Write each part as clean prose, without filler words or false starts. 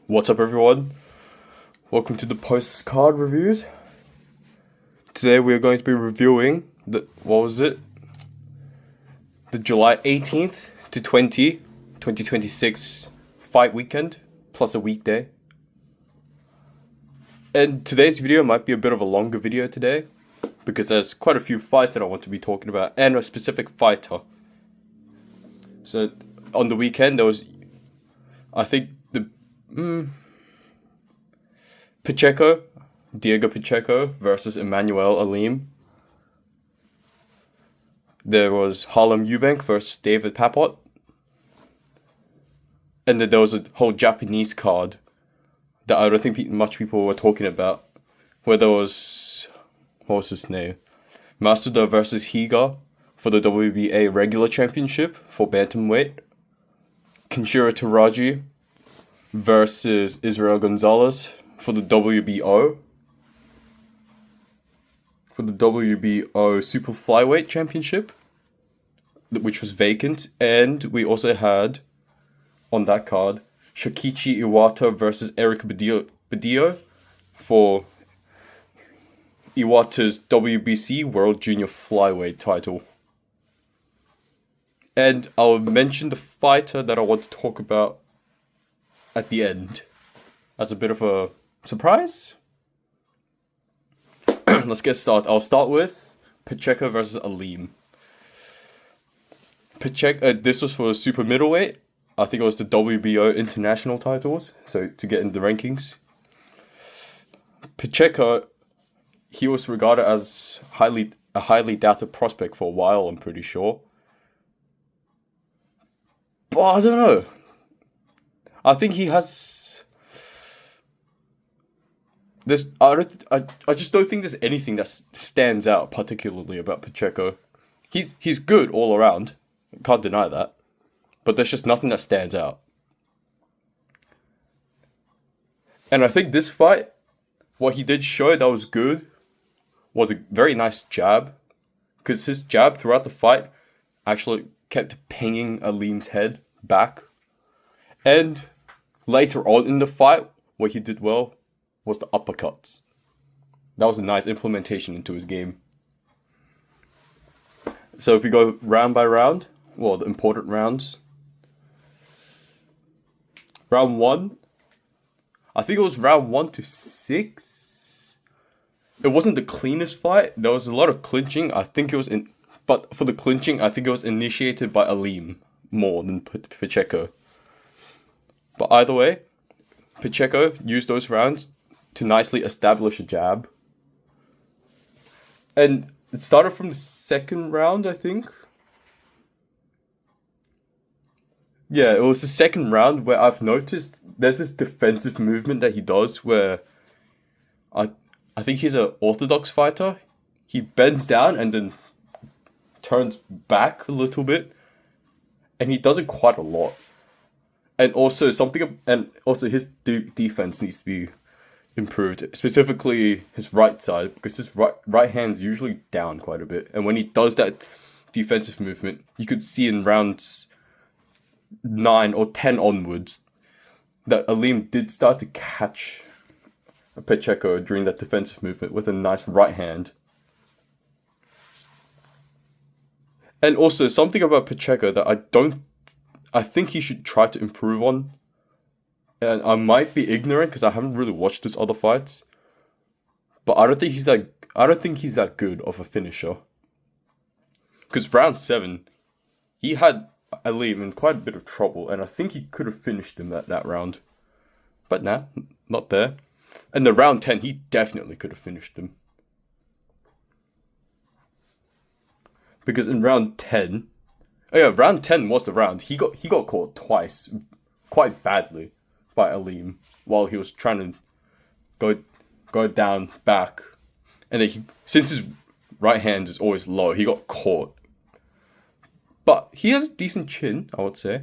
What's up, everyone? Welcome to the postcard reviews. Today we are going to be reviewing the July 18th to 2026 fight weekend plus a weekday. And today's video might be a bit of a longer video today because there's quite a few fights that I want to be talking about and a specific fighter. So on the weekend there was, I think, Pacheco, Pacheco versus Immanuwel Aleem. There was Harlem Eubank versus David Papot. And then there was a whole Japanese card that I don't think much people were talking about, where there was, what was his name? Masuda versus HIga for the WBA Regular Championship for Bantamweight. Kenshiro Teraji versus Israel Gonzalez for the WBO Super Flyweight Championship, which was vacant. And we also had on that card Shokichi Iwata versus Erik Badillo for Iwata's WBC World Junior Flyweight title. And I'll mention the fighter that I want to talk about at the end as a bit of a surprise. Let's get started. I'll start with Pacheco versus Aleem. Pacheco, this was for super middleweight. I think it was the WBO international titles, so to get in the rankings. Pacheco, he was regarded as a highly doubted prospect for a while, I'm pretty sure. But I don't know. I think he has this. I just don't think there's anything that stands out particularly about Pacheco. He's good all around. Can't deny that. But there's just nothing that stands out. And I think this fight, what he did show that was good was a very nice jab. Because his jab throughout the fight actually kept pinging Aleem's head back. And later on in the fight, what he did well was the uppercuts. That was a nice implementation into his game. So if we go round by round, well, the important rounds. Round 1, I think it was round 1 to 6. It wasn't the cleanest fight. There was a lot of clinching. But for the clinching, I think it was initiated by Aleem more than Pacheco. But either way, Pacheco used those rounds to nicely establish a jab. And it started from the second round, I think. Yeah, it was the second round where I've noticed there's this defensive movement that he does where I think he's an orthodox fighter. He bends down and then turns back a little bit. And he does it quite a lot. And also his defense needs to be improved, specifically his right side, because his right hand's usually down quite a bit. And when he does that defensive movement, you could see in rounds 9 or 10 onwards that Aleem did start to catch Pacheco during that defensive movement with a nice right hand. And also something about Pacheco that I think he should try to improve on. And I might be ignorant because I haven't really watched his other fights. But I don't think he's that good of a finisher. Because round 7, he had Aleem in quite a bit of trouble, and I think he could have finished him that round. But nah, not there. And the round 10, he definitely could have finished him. Because in round 10, round 10 was the round. He got caught twice, quite badly, by Aleem while he was trying to go down back, and then since his right hand is always low, he got caught. But he has a decent chin, I would say.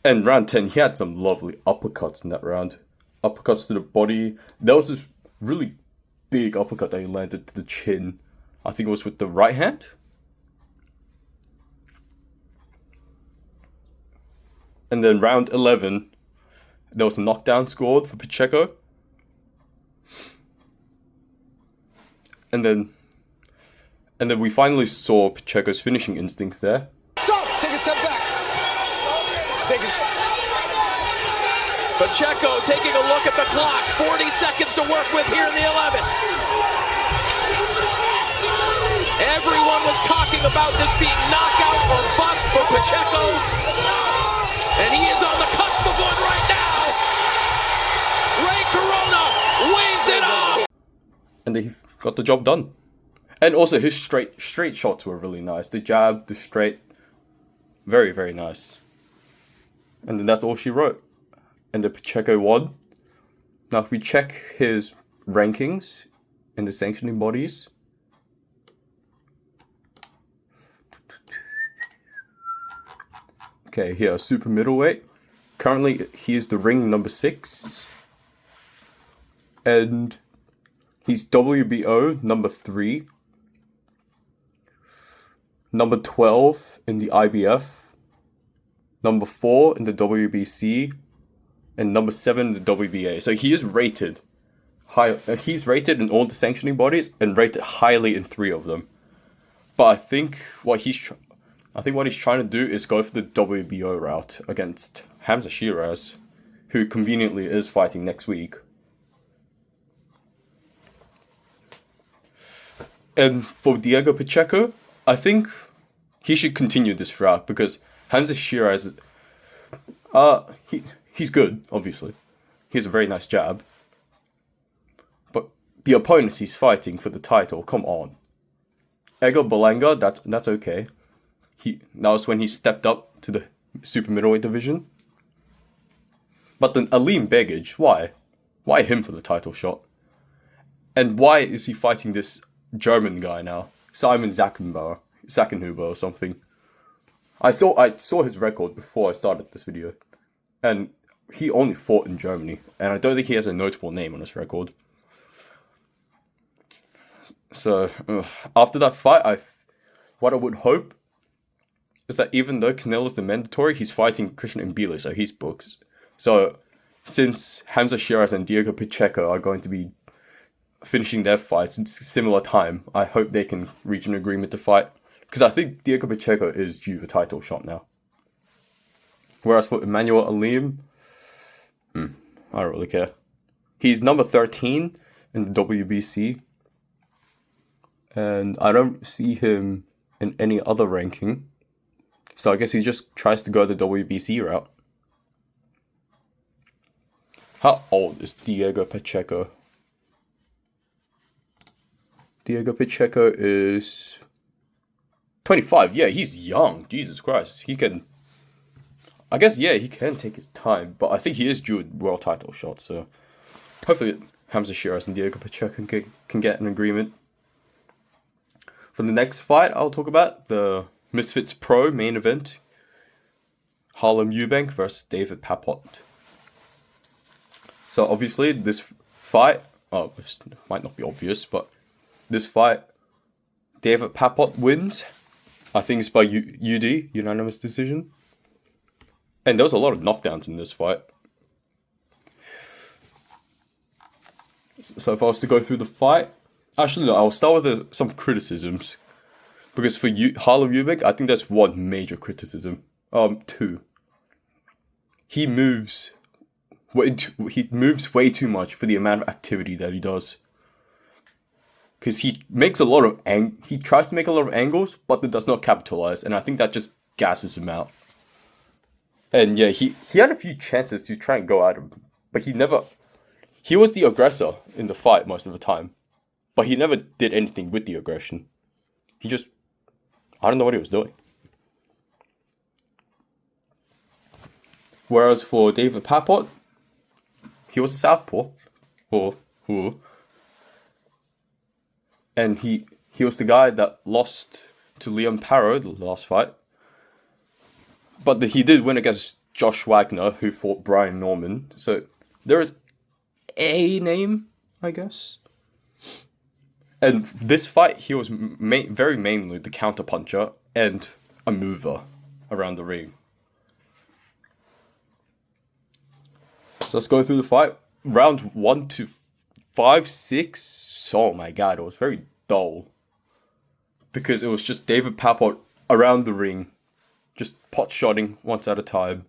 And round 10, he had some lovely uppercuts in that round. Uppercuts to the body. There was this really big uppercut that he landed to the chin. I think it was with the right hand. And then round 11, there was a knockdown scored for Pacheco. And then we finally saw Pacheco's finishing instincts there. Stop! Take a step back. Pacheco taking a look at the clock. 40 seconds to work with here in the 11th. Everyone was talking about this being knockout or bust for Pacheco. And he is on the cusp of one right now. Ray Corona wins it off. And he got the job done. And also his straight shots were really nice. The jab, the straight, very, very nice. And then that's all she wrote. And the Pacheco won. Now if we check his rankings in the sanctioning bodies. Okay, here, super middleweight. Currently, he is the ring number 6. And he's WBO number 3. Number 12 in the IBF. Number 4 in the WBC. And number 7 in the WBA. So he is rated high. He's rated in all the sanctioning bodies and rated highly in 3 of them. But I think what he's trying to do is go for the WBO route against Hamza Shiraz, who conveniently is fighting next week. And for Daigo Pacheco, I think he should continue this route because Hamza Shiraz, he's good, obviously. He has a very nice jab. But the opponents he's fighting for the title, come on. Ego Belanga, that's okay. That was when he stepped up to the super middleweight division. But then Aleem Begich, why? Why him for the title shot? And why is he fighting this German guy now? Simon Zackenhuber or something. I saw his record before I started this video. And he only fought in Germany. And I don't think he has a notable name on his record. So, after that fight, what I would hope is that even though Canelo's the mandatory, he's fighting Christian Mbile, so he's booked. So, since Hamza Shiraz and Daigo Pacheco are going to be finishing their fights in similar time, I hope they can reach an agreement to fight. Because I think Daigo Pacheco is due a title shot now. Whereas for Immanuwel Aleem, I don't really care. He's number 13 in the WBC. And I don't see him in any other ranking. So I guess he just tries to go the WBC route. How old is Daigo Pacheco? Daigo Pacheco is 25. Yeah, he's young. Jesus Christ. He can... I guess, yeah, he can take his time. But I think he is due a world title shot. So hopefully Hamza Shiraz and Daigo Pacheco can get an agreement. For the next fight, I'll talk about the Misfits Pro main event. Harlem Eubank versus David Papot. So obviously this fight, this might not be obvious, but this fight, David Papot wins. I think it's by UD, unanimous decision. And there was a lot of knockdowns in this fight. So if I was to go through the fight, actually no, I'll start with some criticisms. Because for Harlem Eubank, I think there's one major criticism. 2. He moves way too much for the amount of activity that he does. Because he makes a lot of he tries to make a lot of angles, but it does not capitalize, and I think that just gasses him out. And yeah, he had a few chances to try and go at him, but he was the aggressor in the fight most of the time, but he never did anything with the aggression. He just, I don't know what he was doing. Whereas for David Papot, he was a southpaw, and he was the guy that lost to Liam Parrow the last fight. But he did win against Josh Wagner, who fought Brian Norman. So there is a name, I guess. And this fight, he was very mainly the counterpuncher and a mover around the ring. So let's go through the fight. Rounds 1 to 5, 6. Oh my god, it was very dull. Because it was just David Papot around the ring, just pot-shotting once at a time.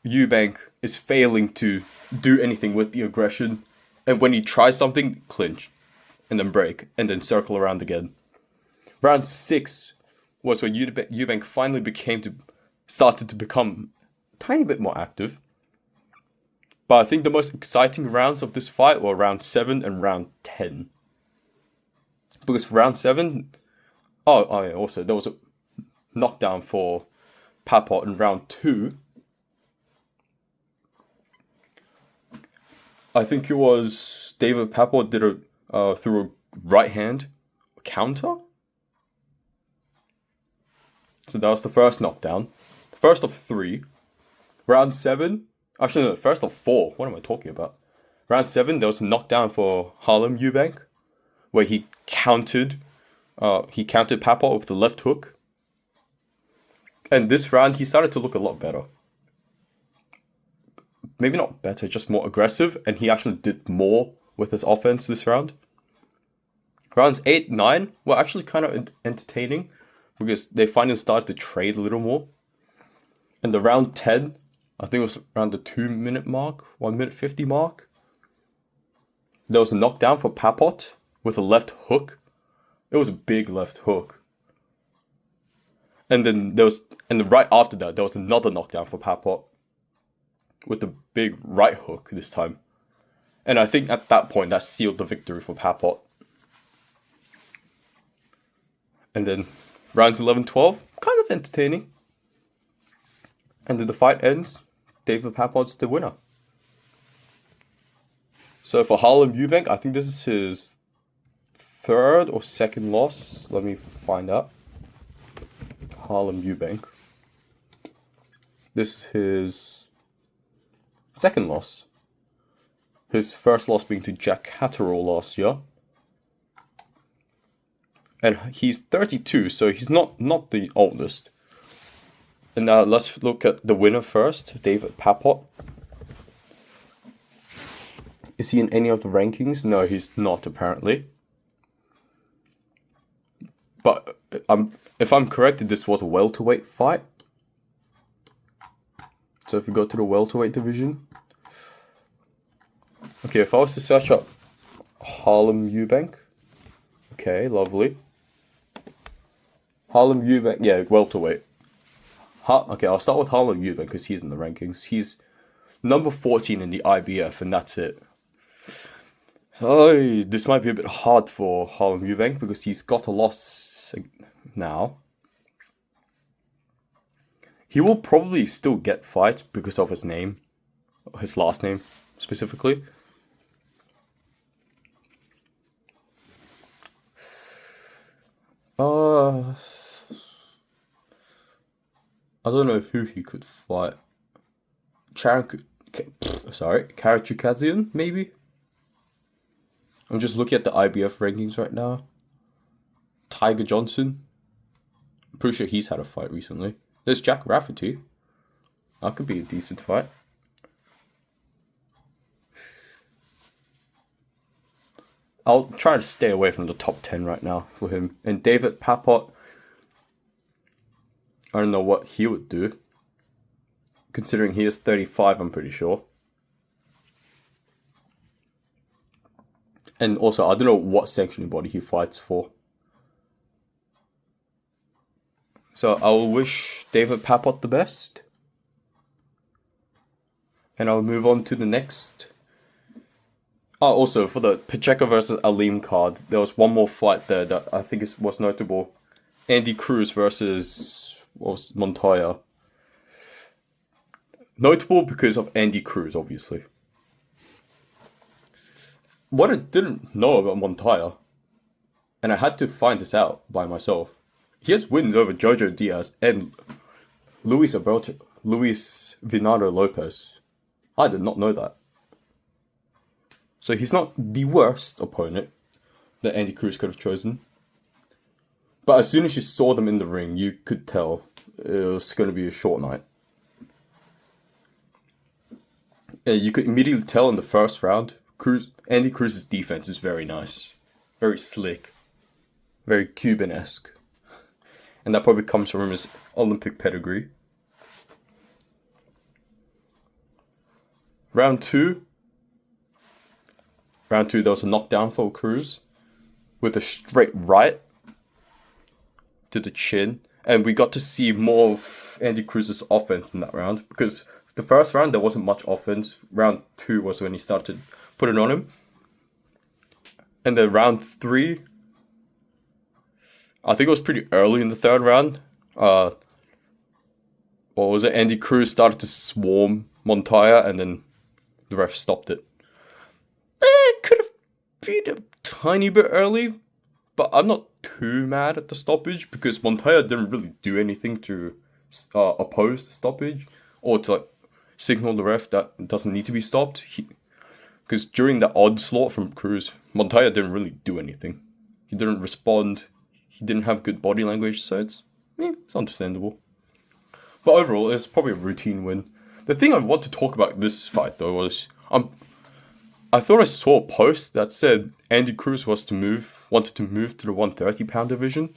Eubank is failing to do anything with the aggression. And when he tries something, clinch. And then break. And then circle around again. Round 6 was where Eubank finally started to become a tiny bit more active. But I think the most exciting rounds of this fight were round 7 and round 10. Because for round 7... Oh, yeah, also, there was a knockdown for Papot in round 2. I think it was David Papot did through a right hand counter. So that was the first knockdown. First of 3. Round 7. Actually, no, first of 4. What am I talking about? Round 7, there was a knockdown for Harlem Eubank, where he countered Papot with the left hook. And this round, he started to look a lot better. Maybe not better, just more aggressive. And he actually did more with his offense this round. Rounds 8, 9 were actually kind of entertaining, because they finally started to trade a little more. And the round 10, I think it was around the 2-minute mark, 1 minute 50 mark. There was a knockdown for Papot with a left hook. It was a big left hook. And then right after that, there was another knockdown for Papot with a big right hook this time. And I think at that point, that sealed the victory for Papot. And then rounds 11, 12, kind of entertaining. And then the fight ends. David Papot's the winner. So for Harlem Eubank, I think this is his 3rd or 2nd loss. Let me find out. Harlem Eubank. This is his 2nd loss. His first loss being to Jack Catterall last year. And he's 32, so he's not the oldest. And now let's look at the winner first, David Papot. Is he in any of the rankings? No, he's not, apparently. But if I'm correct, this was a welterweight fight. So if we go to the welterweight division. Okay, if I was to search up Harlem Eubank. Okay, lovely. Harlem Eubank, yeah, welterweight. Okay, I'll start with Harlem Eubank because he's in the rankings. He's number 14 in the IBF, and that's it. Oh, this might be a bit hard for Harlem Eubank because he's got a loss now. He will probably still get fights because of his name, his last name specifically. I don't know who he could fight. Karachukazian, maybe? I'm just looking at the IBF rankings right now. Tiger Johnson. I'm pretty sure he's had a fight recently. There's Jack Rafferty. That could be a decent fight. I'll try to stay away from the top 10 right now for him. And David Papot, I don't know what he would do. Considering he is 35, I'm pretty sure. And also, I don't know what sanctioning body he fights for. So I will wish David Papot the best. And I'll move on to the next. Oh, also, for the Pacheco versus Aleem card, there was one more fight there that I think was notable. Andy Cruz versus Montoya. Notable because of Andy Cruz, obviously. What I didn't know about Montoya, and I had to find this out by myself, he has wins over Jojo Diaz and Luis Vinado Lopez. I did not know that. So he's not the worst opponent that Andy Cruz could have chosen. But as soon as you saw them in the ring, you could tell it was going to be a short night. And you could immediately tell in the first round, Andy Cruz's defense is very nice. Very slick. Very Cuban-esque. And that probably comes from his Olympic pedigree. Round two, there was a knockdown for Cruz with a straight right to the chin. And we got to see more of Andy Cruz's offense in that round, because the first round there wasn't much offense. Round two was when he started putting on him. And then round three, I think it was pretty early in the third round. What was it? Andy Cruz started to swarm Montoya, and then the ref stopped it. It could have been a tiny bit early, but I'm not too mad at the stoppage, because Montoya didn't really do anything to oppose the stoppage or to like signal the ref that it doesn't need to be stopped. Because during the onslaught from Cruz, Montoya didn't really do anything. He didn't respond. He didn't have good body language, so it's understandable. But overall, it's probably a routine win. The thing I want to talk about this fight, though, was I thought I saw a post that said Andy Cruz wanted to move to the 130-pound division.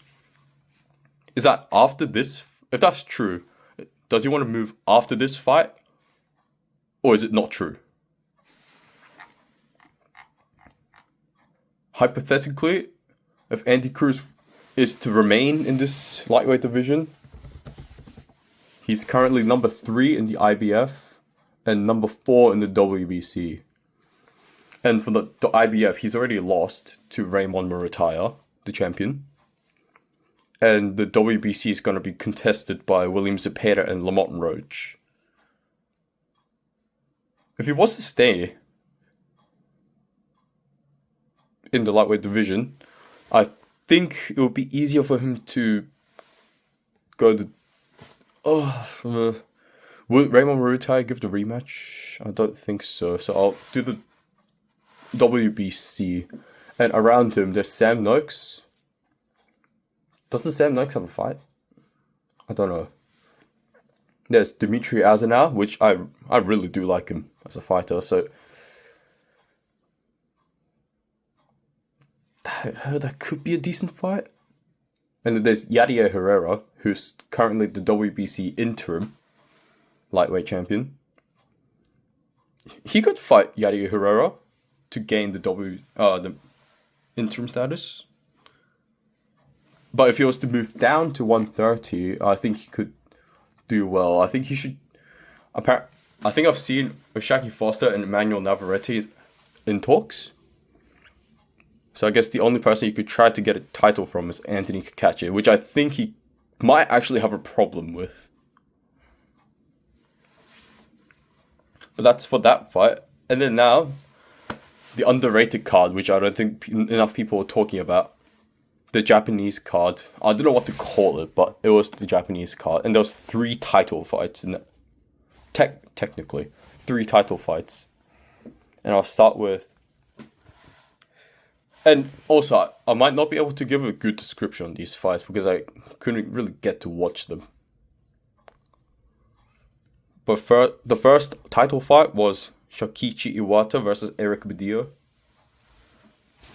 Is that after this? If that's true, does he want to move after this fight, or is it not true? Hypothetically, if Andy Cruz is to remain in this lightweight division, he's currently number 3 in the IBF and number 4 in the WBC. And for the IBF, he's already lost to Raymond Murataya, the champion. And the WBC is going to be contested by William Zepeda and Lamont Roach. If he was to stay in the lightweight division, I think it would be easier for him to go to... would Raymond Murataya give the rematch? I don't think so. So I'll do the WBC. And around him, there's Sam Noakes. Doesn't Sam Noakes have a fight? I don't know. There's Dimitri Azanau, which I really do like him as a fighter. So that could be a decent fight. And then there's Yadier Herrera, who's currently the WBC interim lightweight champion. He could fight Yadier Herrera to gain the interim status. But if he was to move down to 130, I think he could do well. I think he should... I think I've seen Oshaki Foster and Emmanuel Navarrete in talks. So I guess the only person you could try to get a title from is Anthony Kakache, which I think he might actually have a problem with. But that's for that fight. And then now, the underrated card, which I don't think enough people are talking about. The Japanese card. I don't know what to call it, but it was the Japanese card. And there was 3 title fights in it. Technically, 3 title fights. And I'll start with... And also, I might not be able to give a good description on these fights because I couldn't really get to watch them. But the first title fight was Shokichi Iwata versus Erik Badillo.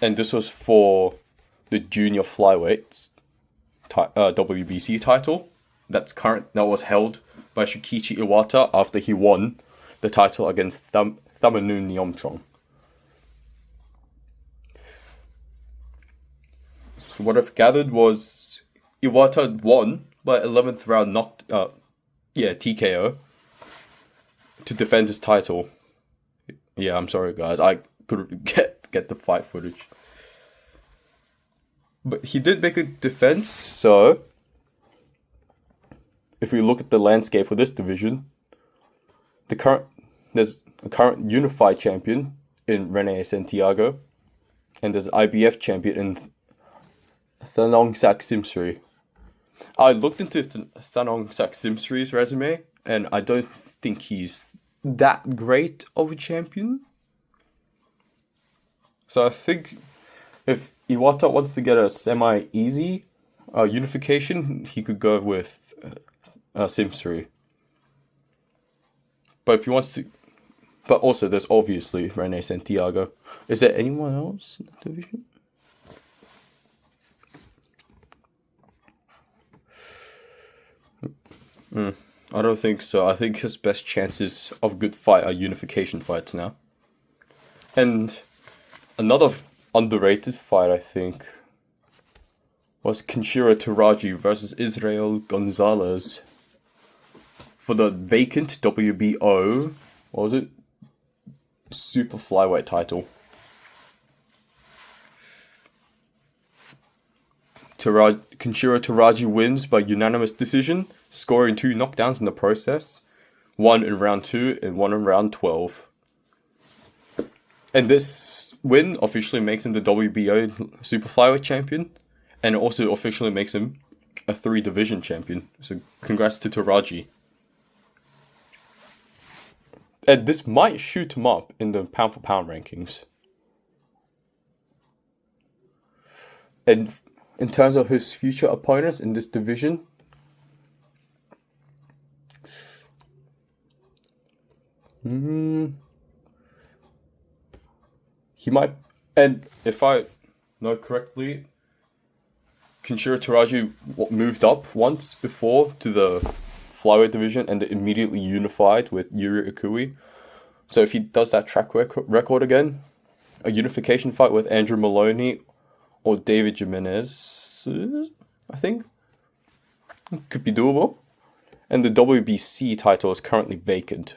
And this was for the junior flyweights WBC title. That was held by Shokichi Iwata after he won the title against Thamanu Nyomchong. So what I've gathered was Iwata won by 11th round TKO to defend his title. Yeah, I'm sorry guys, I couldn't get the fight footage. But he did make a defense, so if we look at the landscape for this division, there's a current unified champion in Rene Santiago, and there's an IBF champion in Thanongsak Simsri. I looked into Thanongsak Simsri's resume, and I don't think he's that great of a champion. So I think if Iwata wants to get a semi-easy unification, he could go with Simsri. But if he wants to But also, there's obviously Rene Santiago. Is there anyone else in that division? I don't think so. I think his best chances of good fight are unification fights now. And another underrated fight, I think, was Kenshiro Teraji versus Israel Gonzalez for the vacant WBO, what was it? Super Flyweight Title. Kenshiro Teraji wins by unanimous decision, scoring 2 knockdowns in the process, 1 in round 2 and 1 in round 12. And this win officially makes him the WBO Super Flyweight champion, and it also officially makes him a 3-division champion. So congrats to Teraji. And this might shoot him up in the pound for pound rankings. And in terms of his future opponents in this division, he might, and if I know correctly, Kenshiro Teraji moved up once before to the flyweight division and they immediately unified with Yuri Ikui. So if he does that track record again, a unification fight with Andrew Maloney or David Jimenez, I think, could be doable. And the WBC title is currently vacant.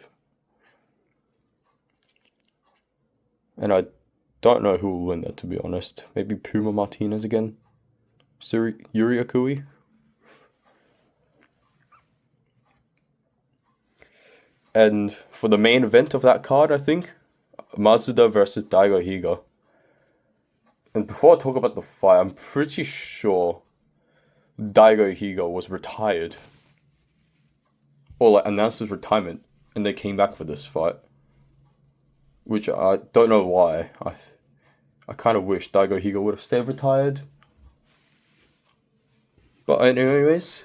And I don't know who will win that, to be honest. Maybe Puma Martinez again? Yuri Ikui? And for the main event of that card, I think, Masuda versus Daigo HIga. And before I talk about the fight, I'm pretty sure Daigo HIga was retired. Or like announced his retirement, and they came back for this fight. Which I don't know why. I kind of wish Daigo HIga would have stayed retired. But anyways,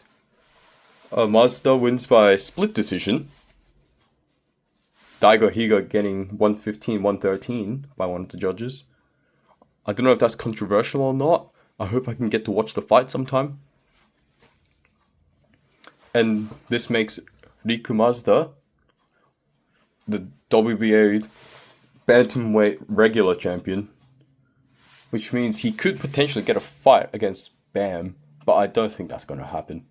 Masuda wins by split decision. Daigo HIga getting 115-113 by one of the judges. I don't know if that's controversial or not. I hope I can get to watch the fight sometime. And this makes Riku Masuda the WBA Bantamweight Regular Champion. Which means he could potentially get a fight against Bam. But I don't think that's going to happen.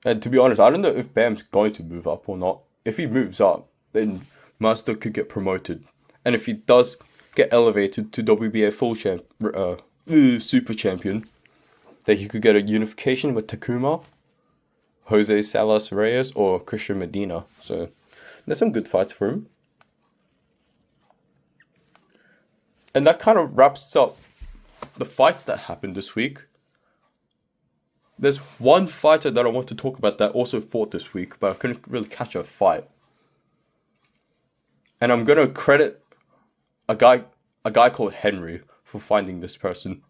And to be honest, I don't know if Bam's going to move up or not. If he moves up, then Masuda could get promoted. And if he does get elevated to WBA Super Champion, then he could get a unification with Takuma, Jose Salas Reyes, or Christian Medina. So there's some good fights for him. And that kind of wraps up the fights that happened this week. There's one fighter that I want to talk about that also fought this week, but I couldn't really catch a fight. And I'm gonna credit a guy called Henry for finding this person.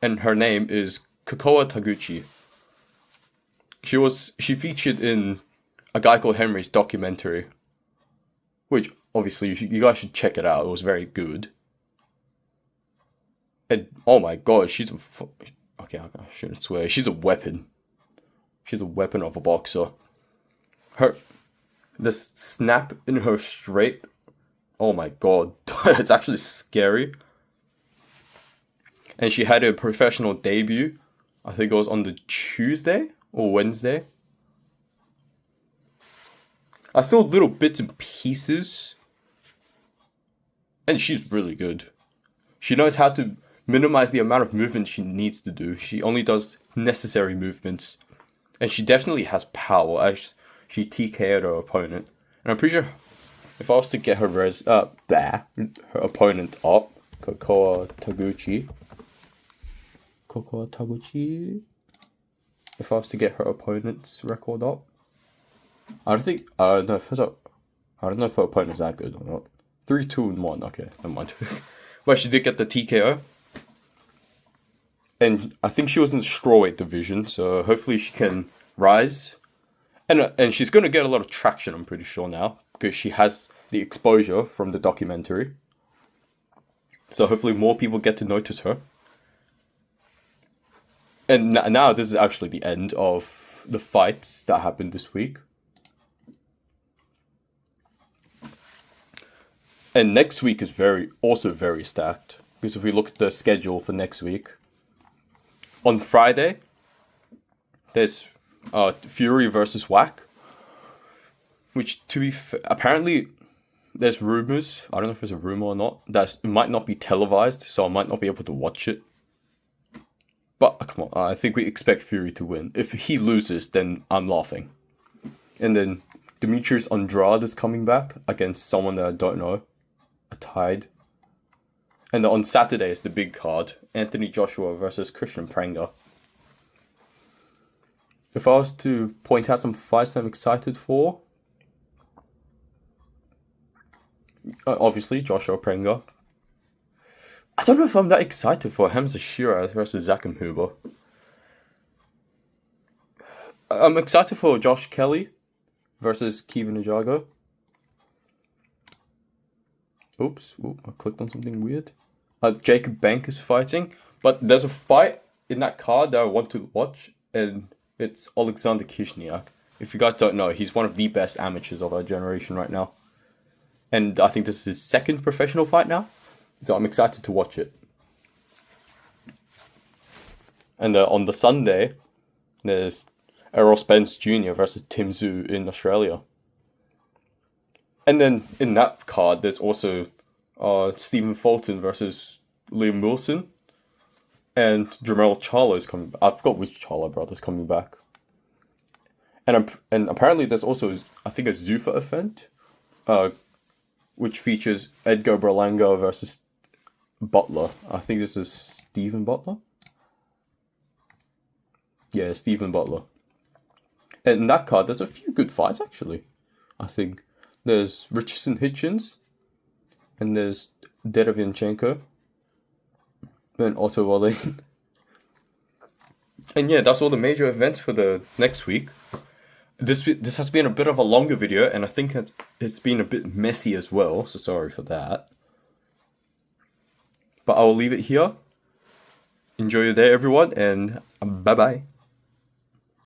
And her name is Kokoa Taguchi. She featured in a guy called Henry's documentary, which obviously you guys should check it out. It was very good. And oh my god, she's okay, I shouldn't swear. She's a weapon. She's a weapon of a boxer. The snap in her straight. Oh my god, it's actually scary. And she had a professional debut. I think it was on the Tuesday or Wednesday. I saw little bits and pieces. And she's really good. She knows how to minimize the amount of movement she needs to do. She only does necessary movements. And she definitely has power as she TKO'd her opponent. And I'm pretty sure if I was to get her opponent up, Kokoa Taguchi. If I was to get her opponent's record up, I don't know if her opponent's that good or not. 3-2-1. Okay, never mind. But she did get the TKO. And I think she was in the strawweight division, so hopefully she can rise And she's going to get a lot of traction, I'm pretty sure now, because she has the exposure from the documentary. So hopefully more people get to notice her. And now this is actually the end of the fights that happened this week. And next week is also very stacked. Because if we look at the schedule for next week, on Friday, there's Fury versus Whack. Which, apparently, there's rumors, I don't know if it's a rumor or not, that it might not be televised, so I might not be able to watch it. But, come on, I think we expect Fury to win. If he loses, then I'm laughing. And then Demetrius Andrade is coming back against someone that I don't know. A Tide. And on Saturday is the big card. Anthony Joshua versus Christian Prenga. If I was to point out some fights I'm excited for, obviously Joshua Prenga. I don't know if I'm that excited for Hamza Shiraz versus Zakim Huber. I'm excited for Josh Kelly versus Kevin Ajago. Oops, I clicked on something weird. Jacob Bank is fighting, but there's a fight in that card that I want to watch, and it's Alexander Kishniak. If you guys don't know, he's one of the best amateurs of our generation right now. And I think this is his second professional fight now, so I'm excited to watch it. And on the Sunday, there's Errol Spence Jr. versus Tim Tszyu in Australia. And then in that card, there's also Stephen Fulton versus Liam Wilson. And Jermell Charlo is coming back. I forgot which Charlo brother's coming back. And apparently there's also, I think, a Zuffa event, which features Edgar Berlanga versus Butler. I think this is Stephen Butler. Yeah, Stephen Butler. And in that card, there's a few good fights, actually. I think there's Richardson Hitchens, and there's Derevianchenko, and Otto Wallin. And yeah, that's all the major events for the next week. This has been a bit of a longer video, and I think it's been a bit messy as well, so sorry for that. But I will leave it here. Enjoy your day, everyone, and bye-bye.